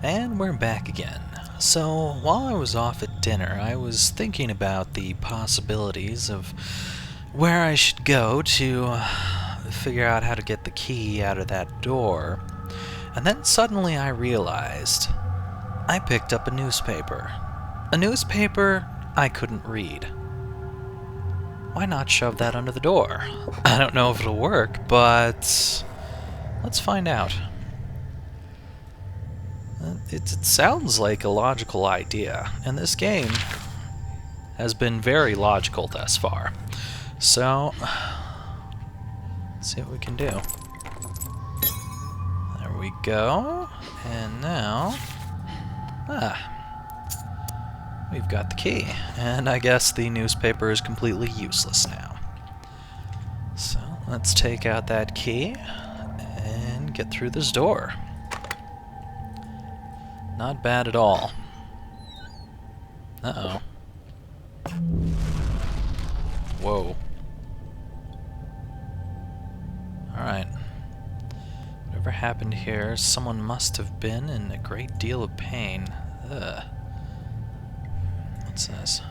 And we're back again. So, while I was off at dinner, I was thinking about the possibilities of where I should go to figure out how to get the key out of that door. And then suddenly I realized I picked up a newspaper. A newspaper I couldn't read. Why not shove that under the door? I don't know if it'll work, but let's find out. It sounds like a logical idea, and this game has been very logical thus far. So, let's see what we can do. There we go. And now, we've got the key. And I guess the newspaper is completely useless now. So, let's take out that key and get through this door. Not bad at all. Uh-oh. Whoa. Alright. Whatever happened here, someone must have been in a great deal of pain. Ugh. What's this?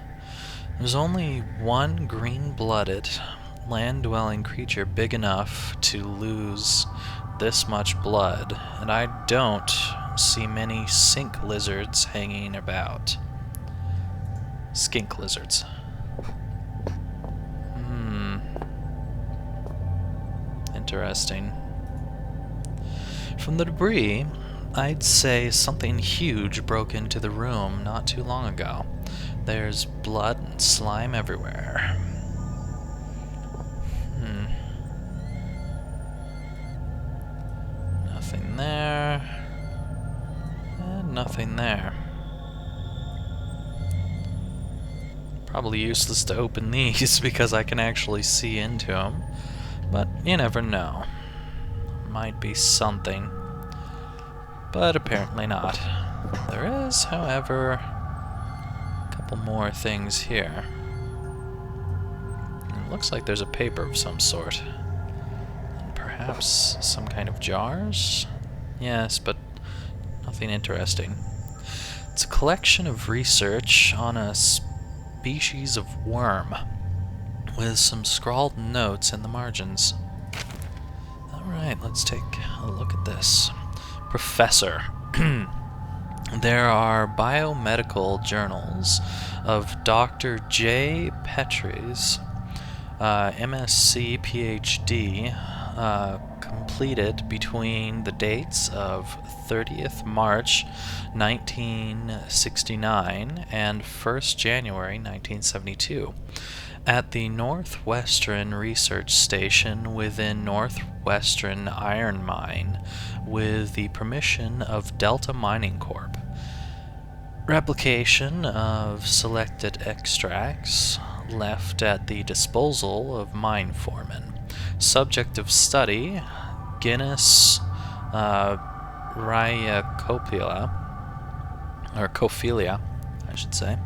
There's only one green-blooded, land-dwelling creature big enough to lose this much blood, and I don't see many sink lizards hanging about. Skink lizards. Interesting. From the debris, I'd say something huge broke into the room not too long ago. There's blood and slime everywhere. Nothing there. And nothing there. Probably useless to open these because I can actually see into them. But you never know. Might be something. But apparently not. There is, however, a couple more things here. It looks like there's a paper of some sort. And perhaps some kind of jars? Yes, but nothing interesting. It's a collection of research on a species of worm, with some scrawled notes in the margins. Alright, let's take a look at this. Professor. There are biomedical journals of Dr. J. Petrie's MSc PhD completed between the dates of 30th March 1969 and 1st January 1972 at the Northwestern Research Station within Northwestern Iron Mine with the permission of Delta Mining Corp. Replication of selected extracts left at the disposal of mine foremen. Subject of study, Guinness Rhyacophilia, or Cophilia, I should say,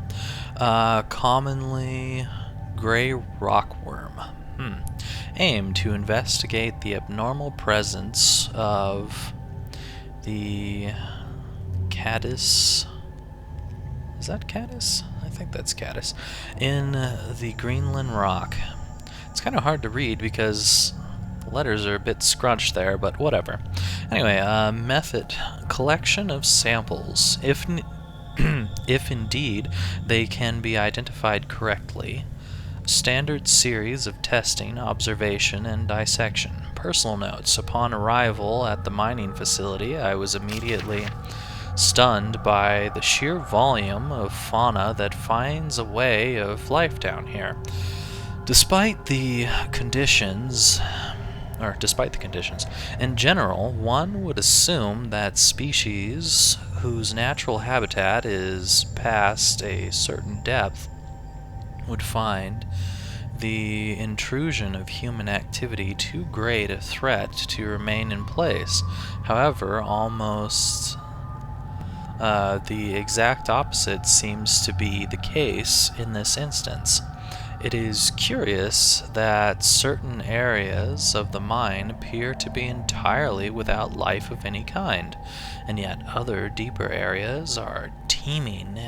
commonly gray rockworm. Aim to investigate the abnormal presence of the caddis. Is that caddis? I think that's caddis. In the Greenland rock. It's kind of hard to read because the letters are a bit scrunched there, but whatever. Anyway, method. Collection of samples. If indeed they can be identified correctly. Standard series of testing, observation, and dissection. Personal notes. Upon arrival at the mining facility, I was immediately stunned by the sheer volume of fauna that finds a way of life down here. Despite the conditions, in general, one would assume that species whose natural habitat is past a certain depth would find the intrusion of human activity too great a threat to remain in place. However, almost the exact opposite seems to be the case in this instance. It is curious that certain areas of the mine appear to be entirely without life of any kind, and yet other deeper areas are teeming,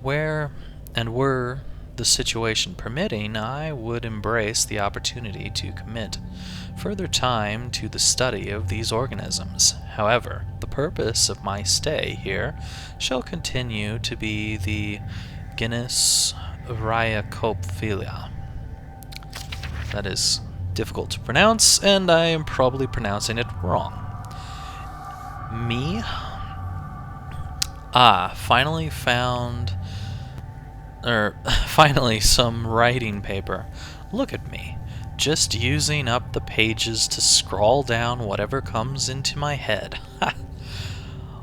were the situation permitting, I would embrace the opportunity to commit further time to the study of these organisms. However, the purpose of my stay here shall continue to be the genus Rhyacophilia. That is difficult to pronounce, and I am probably pronouncing it wrong. Me? Finally found... finally some writing paper. Look at me, just using up the pages to scrawl down whatever comes into my head.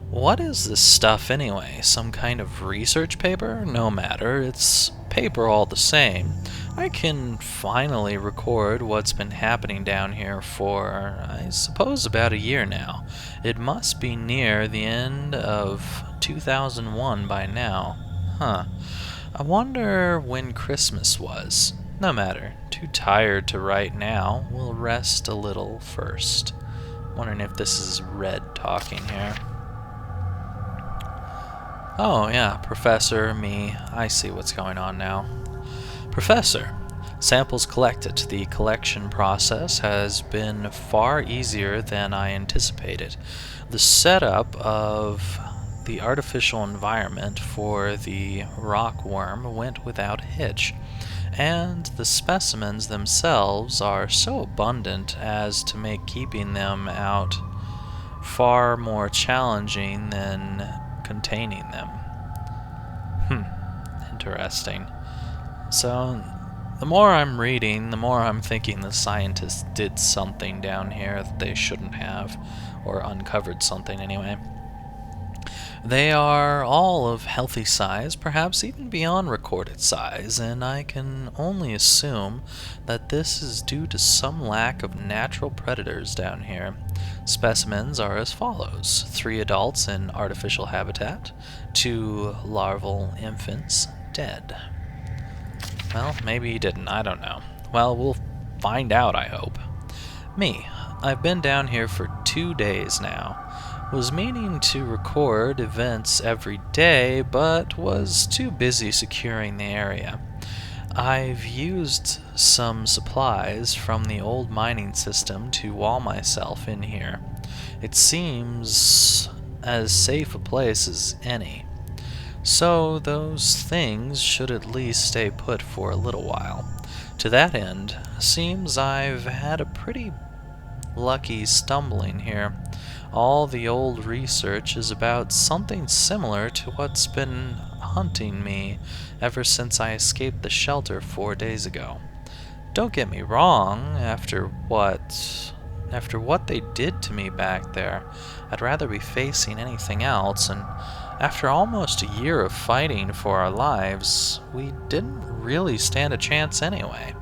What is this stuff anyway? Some kind of research paper? No matter, it's paper all the same. I can finally record what's been happening down here for, I suppose, about a year now. It must be near the end of 2001 by now. I wonder when Christmas was. No matter, too tired to write now. We'll rest a little first. Wondering if this is Red talking here. Oh, yeah, Professor, me. I see what's going on now. Professor, samples collected. The collection process has been far easier than I anticipated. The setup of the artificial environment for the rockworm went without hitch, and the specimens themselves are so abundant as to make keeping them out far more challenging than containing them. Interesting. So, the more I'm reading, the more I'm thinking the scientists did something down here that they shouldn't have, or uncovered something anyway. They are all of healthy size, perhaps even beyond recorded size, and I can only assume that this is due to some lack of natural predators down here. Specimens are as follows: 3 adults in artificial habitat, 2 larval infants dead. Well, maybe he didn't, I don't know. Well, we'll find out, I hope. Me. I've been down here for 2 days now. Was meaning to record events every day, but was too busy securing the area. I've used some supplies from the old mining system to wall myself in here. It seems as safe a place as any. So those things should at least stay put for a little while. To that end, seems I've had a pretty lucky stumbling here. All the old research is about something similar to what's been hunting me ever since I escaped the shelter 4 days ago. Don't get me wrong, after what they did to me back there, I'd rather be facing anything else, and after almost a year of fighting for our lives, we didn't really stand a chance anyway.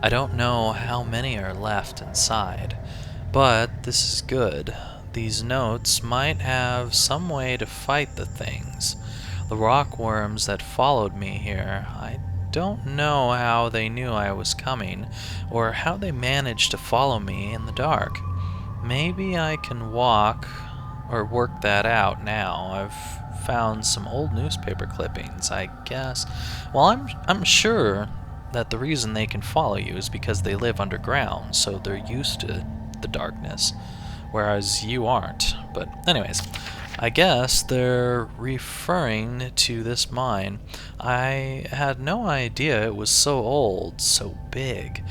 I don't know how many are left inside, but this is good. These notes might have some way to fight the things. The rockworms that followed me here, I don't know how they knew I was coming, or how they managed to follow me in the dark. Maybe I can work that out now. I've found some old newspaper clippings, I guess. Well, I'm sure that the reason they can follow you is because they live underground, so they're used to the darkness, whereas you aren't. But anyways, I guess they're referring to this mine. I had no idea it was so old, so big.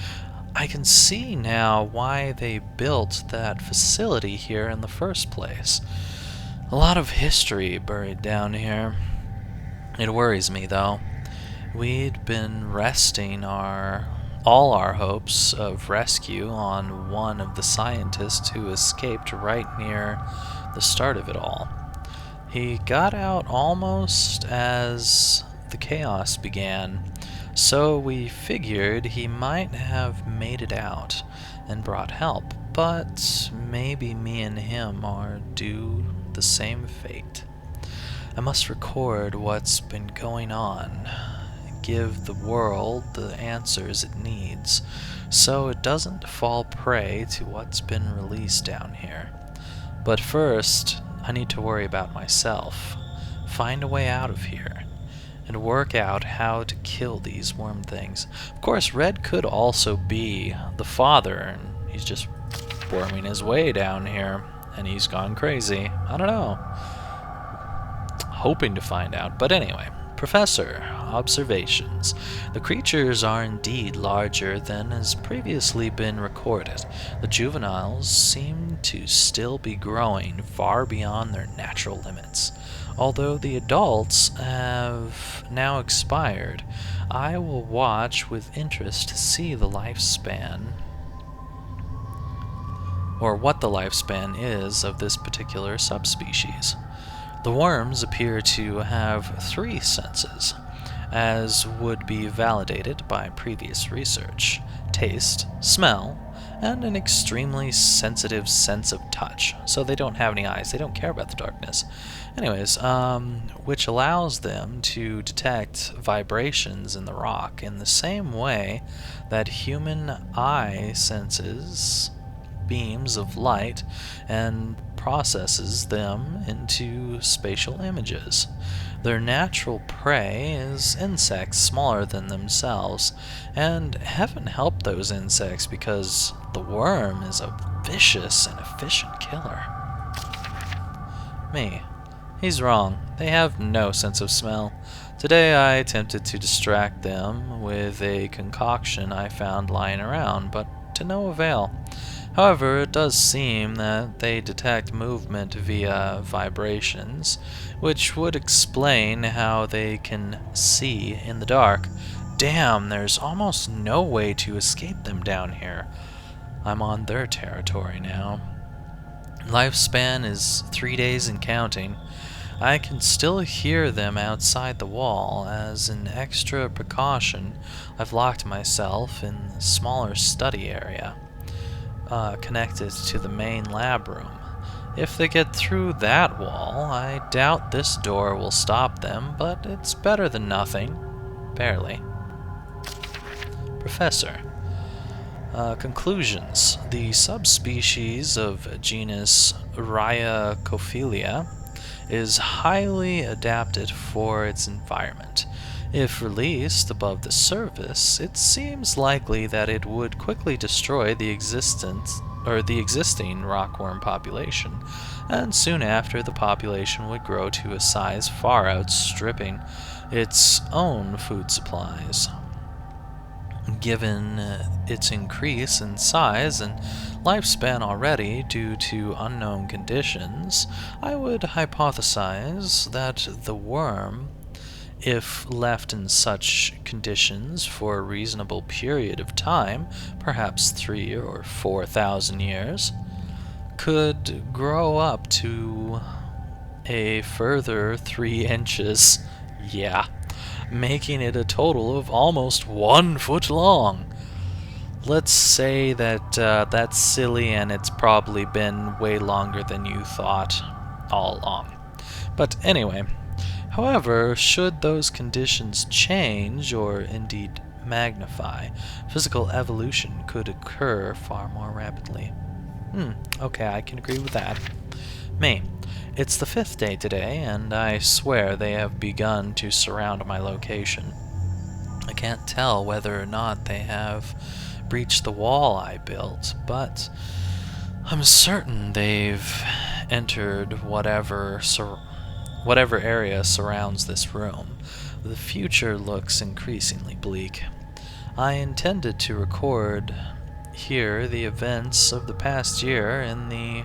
I can see now why they built that facility here in the first place. A lot of history buried down here. It worries me, though. We'd been resting all our hopes of rescue on one of the scientists who escaped right near the start of it all. He got out almost as the chaos began, so we figured he might have made it out and brought help, but maybe me and him are due the same fate. I must record what's been going on. give the world the answers it needs, so it doesn't fall prey to what's been released down here. But first, I need to worry about myself, find a way out of here, and work out how to kill these worm things. Of course, Red could also be the father, and he's just worming his way down here, and he's gone crazy. I don't know. Hoping to find out. But anyway, Professor, observations. The creatures are indeed larger than has previously been recorded. The juveniles seem to still be growing far beyond their natural limits. Although the adults have now expired, I will watch with interest to see the lifespan, or what the lifespan is of this particular subspecies. The worms appear to have 3 senses, as would be validated by previous research: taste, smell, and an extremely sensitive sense of touch. So they don't have any eyes, they don't care about the darkness. Anyways, which allows them to detect vibrations in the rock in the same way that human eye senses beams of light and processes them into spatial images. Their natural prey is insects smaller than themselves, and heaven help those insects, because the worm is a vicious and efficient killer. Me. He's wrong. They have no sense of smell. Today I attempted to distract them with a concoction I found lying around, but to no avail. However, it does seem that they detect movement via vibrations, which would explain how they can see in the dark. Damn, there's almost no way to escape them down here. I'm on their territory now. Lifespan is 3 days and counting. I can still hear them outside the wall. As an extra precaution, I've locked myself in the smaller study area, connected to the main lab room. If they get through that wall, I doubt this door will stop them, but it's better than nothing. Barely. Professor. Conclusions. The subspecies of genus Rhyacophilia is highly adapted for its environment. If released above the surface, it seems likely that it would quickly destroy the existing rockworm population, and soon after the population would grow to a size far outstripping its own food supplies. Given its increase in size and lifespan already due to unknown conditions, I would hypothesize that the worm, if left in such conditions for a reasonable period of time, perhaps 3,000 or 4,000 years, could grow up to a further 3 inches. Yeah, making it a total of almost 1 foot long. Let's say that that's silly, and it's probably been way longer than you thought all along. But anyway, however, should those conditions change, or indeed magnify, physical evolution could occur far more rapidly. Okay, I can agree with that. Me. It's the 5th day today, and I swear they have begun to surround my location. I can't tell whether or not they have breached the wall I built, but I'm certain they've entered whatever area surrounds this room. The future looks increasingly bleak. I intended to record here the events of the past year in the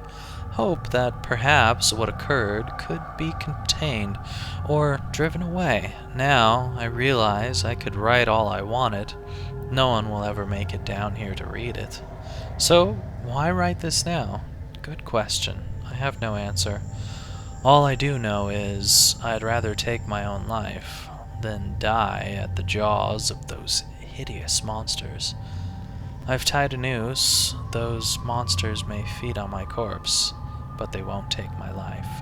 hope that perhaps what occurred could be contained or driven away. Now I realize I could write all I wanted. No one will ever make it down here to read it. So why write this now? Good question. I have no answer. All I do know is I'd rather take my own life than die at the jaws of those hideous monsters. I've tied a noose. Those monsters may feed on my corpse, but they won't take my life.